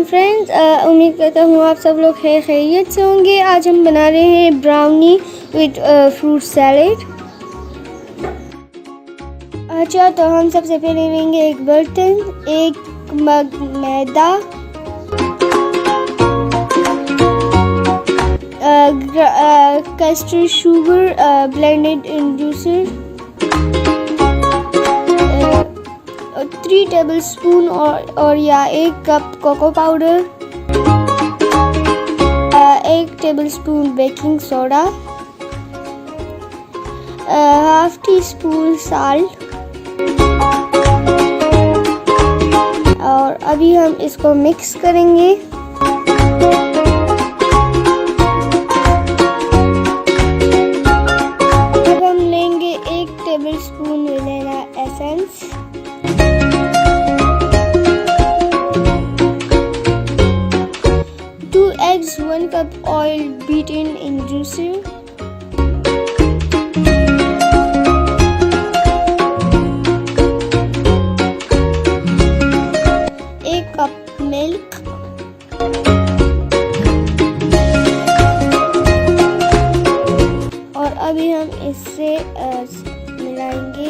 Friends, उम्मीद करता हूँ आप सब लोग खैरियत से होंगे। आज हम बना रहे हैं ब्राउनी विद फ्रूट सैलेड। अच्छा, तो हम सबसे पहले लेंगे एक बर्तन, एक मग मैदा, custard sugar blended in juicer, 3 tablespoon और या 1 cup cocoa powder, 1 tablespoon baking soda, half teaspoon salt. और अभी हम इसको मिक्स करेंगे। अब हम लेंगे 1 tablespoon vanilla essence, 2 eggs, 1 cup oil beaten in juicer, 1 cup milk, और अभी हम इससे मिलाएंगे।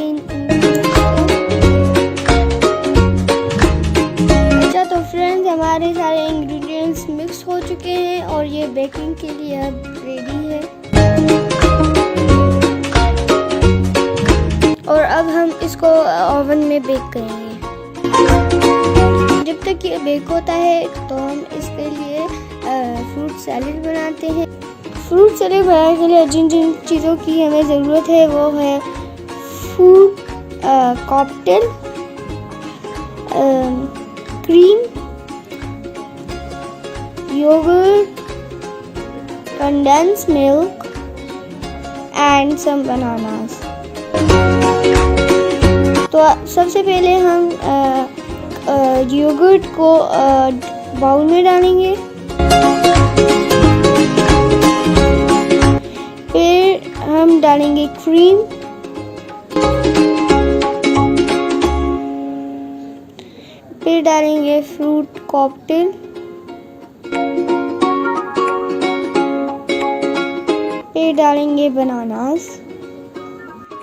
अच्छा, तो फ्रेंड्स, हमारे सारे इंग्रेडिएंट्स मिक्स हो चुके हैं और ये बेकिंग के लिए अब रेडी है। और अब हम इसको ओवन में बेक करेंगे। जब तक ये बेक होता है तो हम इसके लिए फ्रूट सैलेड बनाते हैं। फ्रूट सैलेड बनाने के लिए जिन जिन चीज़ों की हमें ज़रूरत है वो है fruit cocktail, cream, yogurt, condensed milk and some bananas। तो सबसे पहले हम योगर्ट को बाउल में डालेंगे, फिर हम डालेंगे क्रीम, फिर डालेंगे फ्रूट कॉकटेल, फिर डालेंगे बनानास,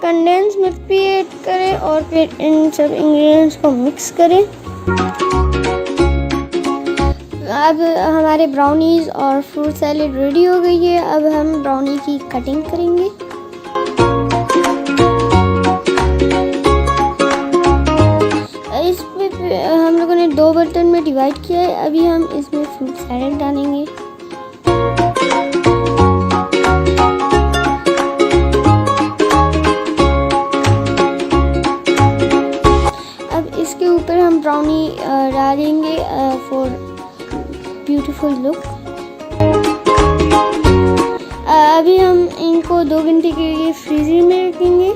कंडेंस मिल्क भी ऐड करें और फिर इन सब इंग्रेडिएंट्स को मिक्स करें। अब हमारे ब्राउनीज और फ्रूट सैलेड रेडी हो गई है। अब हम ब्राउनी की कटिंग करेंगे। इसमें हम लोगों ने 2 बर्तन में डिवाइड किया है। अभी हम इसमें फ्रूट सैलेड डालेंगे। अब इसके ऊपर हम ब्राउनी डालेंगे फॉर ब्यूटीफुल लुक। अभी हम इनको 2 घंटे के लिए फ्रीजर में रखेंगे।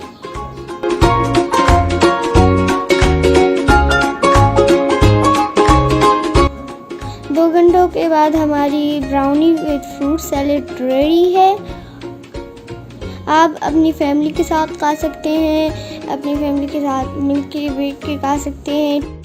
दो घंटों के बाद हमारी brownie with fruit salad ready है। आप अपनी फैमिली के साथ खा सकते हैं, अपनी फैमिली के साथ मिलके बैठ के खा सकते हैं।